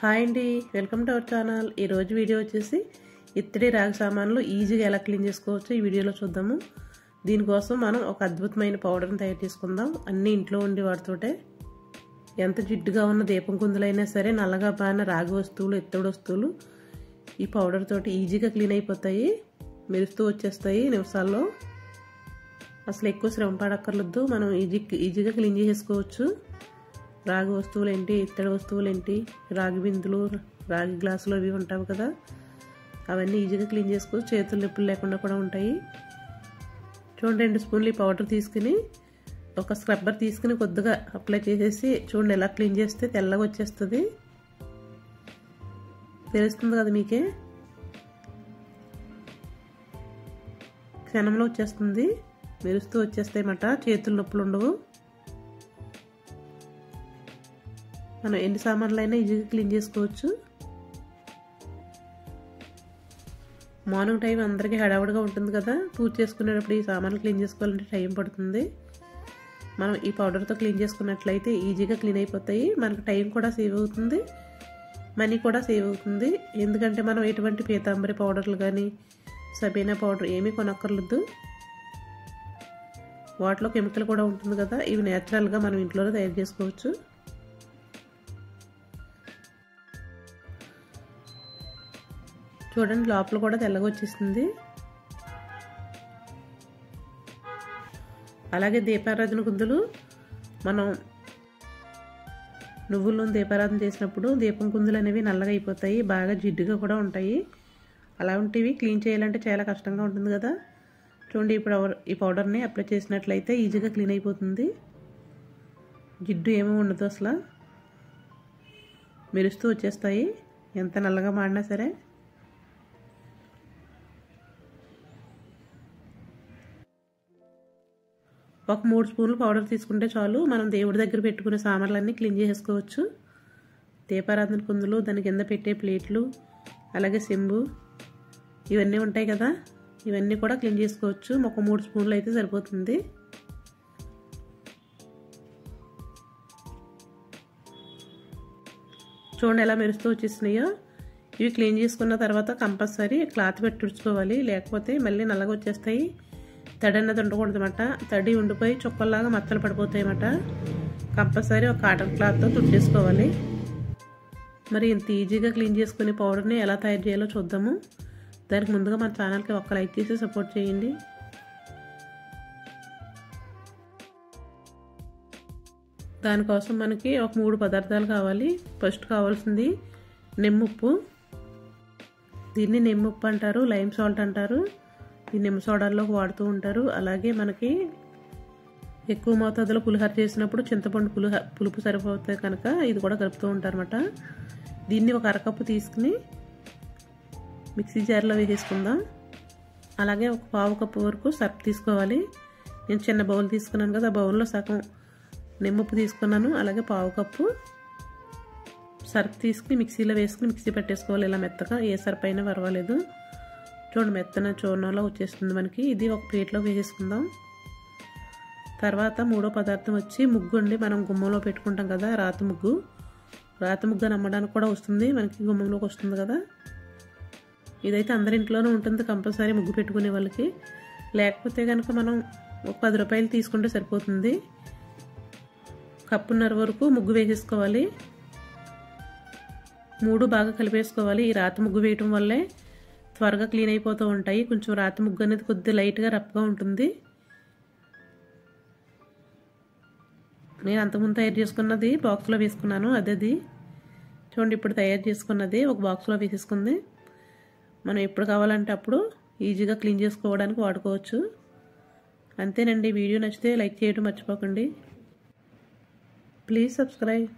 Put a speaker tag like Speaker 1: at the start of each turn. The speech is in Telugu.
Speaker 1: హాయ్ అండి, వెల్కమ్ టు అవర్ ఛానల్. ఈరోజు వీడియో వచ్చేసి ఇత్తడి రాగి సామాన్లు ఈజీగా ఎలా క్లీన్ చేసుకోవచ్చో ఈ వీడియోలో చూద్దాము. దీనికోసం మనం ఒక అద్భుతమైన పౌడర్ని తయారు చేసుకుందాం. అన్నీ ఇంట్లో ఉండి వాటితోటే ఎంత జిడ్డుగా ఉన్న దీపం కుందులైనా సరే, నల్లగా బారిన రాగి వస్తువులు, ఇత్తడి వస్తువులు ఈ పౌడర్ తోటి ఈజీగా క్లీన్ అయిపోతాయి. మెరుస్తూ వచ్చేస్తాయి నిమిషాల్లో. అసలు ఎక్కువ శ్రమ పడక్కర్లేదు, మనం ఈజీగా క్లీన్ చేసుకోవచ్చు. రాగి వస్తువులు ఏంటి, ఇత్తడి వస్తువులు ఏంటి, రాగి బిందులు, రాగి గ్లాసులు అవి ఉంటాయి కదా, అవన్నీ ఈజీగా క్లీన్ చేసుకోవచ్చు. చేతులు నొప్పులు లేకుండా కూడా ఉంటాయి. చూడండి, 2 స్పూన్లు ఈ పౌడర్ తీసుకుని ఒక స్క్రబ్బర్ తీసుకుని కొద్దిగా అప్లై చేసేసి చూడండి ఎలా క్లీన్ చేస్తే తెల్లగా వచ్చేస్తుంది. తెలుస్తుంది కదా మీకే, క్షణంలో వచ్చేస్తుంది, మెరుస్తూ వచ్చేస్తాయి అన్నమాట. చేతులు నొప్పులు ఉండవు. మనం ఎన్ని సామాన్లు అయినా ఈజీగా క్లీన్ చేసుకోవచ్చు. మార్నింగ్ టైం అందరికీ హడావుడిగా ఉంటుంది కదా, పూజ చేసుకునేటప్పుడు ఈ సామాన్లు క్లీన్ చేసుకోవాలంటే టైం పడుతుంది. మనం ఈ పౌడర్తో క్లీన్ చేసుకున్నట్లయితే ఈజీగా క్లీన్ అయిపోతాయి. మనకు టైం కూడా సేవ్ అవుతుంది, మనీ కూడా సేవ్ అవుతుంది. ఎందుకంటే మనం ఎటువంటి పీతాంబరి పౌడర్లు కానీ సబీనా పౌడర్ ఏమీ కొనక్కర్లేదు. వాటిలో కెమికల్ కూడా ఉంటుంది కదా, ఇవి నేచురల్గా మనం ఇంట్లోనే తయారు చేసుకోవచ్చు. చూడండి, లోపల కూడా తెల్లగా వచ్చేస్తుంది. అలాగే దీపారాధన కుందులు, మనం నువ్వుల నూనె దీపారాధన చేసినప్పుడు దీపం కుందులు అనేవి నల్లగా అయిపోతాయి, బాగా జిడ్డుగా కూడా ఉంటాయి. అలాంటివి క్లీన్ చేయాలంటే చాలా కష్టంగా ఉంటుంది కదా. చూడండి, ఇప్పుడు ఈ పౌడర్ని అప్లై చేసినట్లయితే ఈజీగా క్లీన్ అయిపోతుంది. జిడ్డు ఏమీ ఉండదు, అసలు మెరుస్తూ వచ్చేస్తాయి ఎంత నల్లగా మాడినా సరే. ఒక 3 స్పూన్లు పౌడర్ తీసుకుంటే చాలు, మనం దేవుడి దగ్గర పెట్టుకునే సామాన్లన్నీ క్లీన్ చేసుకోవచ్చు. దీపారాధన కుందులు, దాని కింద పెట్టే ప్లేట్లు, అలాగే చెంబు ఇవన్నీ ఉంటాయి కదా, ఇవన్నీ కూడా క్లీన్ చేసుకోవచ్చు. ఒక 3 స్పూన్లు అయితే సరిపోతుంది. చూడండి ఎలా మెరుస్తూ వచ్చేసినాయో. ఇవి క్లీన్ చేసుకున్న తర్వాత కంపల్సరీ క్లాత్ పెట్టి తుడుచుకోవాలి, లేకపోతే మళ్ళీ నల్లగా వచ్చేస్తాయి. తడి అన్నది ఉండకూడదు అన్నమాట. తడి ఉండిపోయి చుక్కల్లాగా మచ్చలు పడిపోతాయి అన్నమాట. కంపల్సరీ ఒక కాటన్ క్లాత్తో తుడిచేసుకోవాలి. మరి ఇంత ఈజీగా క్లీన్ చేసుకునే పౌడర్ని ఎలా తయారు చేయాలో చూద్దాము. దానికి ముందుగా మన ఛానల్కి ఒక లైక్ చేసి సపోర్ట్ చేయండి. దానికోసం మనకి ఒక 3 పదార్థాలు కావాలి. ఫస్ట్ కావాల్సింది నిమ్ముప్పు. దీన్ని నిమ్ముప్పు అంటారు, లైమ్ సాల్ట్ అంటారు. ఈ నిమ్మ సోడాల్లోకి వాడుతూ ఉంటారు. అలాగే మనకి ఎక్కువ మోతాదులో పులిహోర చేసినప్పుడు చింతపండు పులుపు సరిపోతే కనుక ఇది కూడా కలుపుతూ ఉంటారన్నమాట. దీన్ని ఒక అరకప్పు తీసుకుని మిక్సీ జార్లో వేసేసుకుందాం. అలాగే ఒక పావు కప్పు వరకు సర్ఫ్ తీసుకోవాలి. నేను చిన్న బౌల్ తీసుకున్నాను కదా, ఆ బౌల్లో సగం నిమ్మప్పు తీసుకున్నాను. అలాగే పావు కప్పు సర్ఫ్ తీసుకుని మిక్సీలో వేసుకుని మిక్సీ పెట్టేసుకోవాలి. ఇలా మెత్తగా, ఏ సర్ఫ్ అయినా పర్వాలేదు. చూడండి, మెత్తన చూర్ణంలో వచ్చేస్తుంది మనకి. ఇది ఒక ప్లేట్లో వేసేసుకుందాం. తర్వాత 3వ పదార్థం వచ్చి ముగ్గు అండి. మనం గుమ్మంలో పెట్టుకుంటాం కదా, రాతి ముగ్గు అని అమ్మడానికి కూడా వస్తుంది మనకి, గుమ్మంలోకి వస్తుంది కదా. ఇదైతే అందరింట్లోనూ ఉంటుంది కంపల్సరీ ముగ్గు పెట్టుకునే వాళ్ళకి. లేకపోతే కనుక మనం ఒక 10 రూపాయలు తీసుకుంటే సరిపోతుంది. కప్పున్నర వరకు ముగ్గు వేసేసుకోవాలి. 3 బాగా కలిపేసుకోవాలి. ఈ రాతి ముగ్గు వేయటం వల్లే త్వరగా క్లీన్ అయిపోతూ ఉంటాయి. కొంచెం రాతి ముగ్గు అనేది కొద్దిగా లైట్గా రఫ్గా ఉంటుంది. నేను అంతకుముందు తయారు చేసుకున్నది బాక్స్లో వేసుకున్నాను, అదేది. చూడండి, ఇప్పుడు తయారు చేసుకున్నది ఒక బాక్స్లో వేసేసుకుంది. మనం ఎప్పుడు కావాలంటే అప్పుడు ఈజీగా క్లీన్ చేసుకోవడానికి వాడుకోవచ్చు. అంతేనండి. వీడియో నచ్చితే లైక్ చేయడం మర్చిపోకండి. Please subscribe.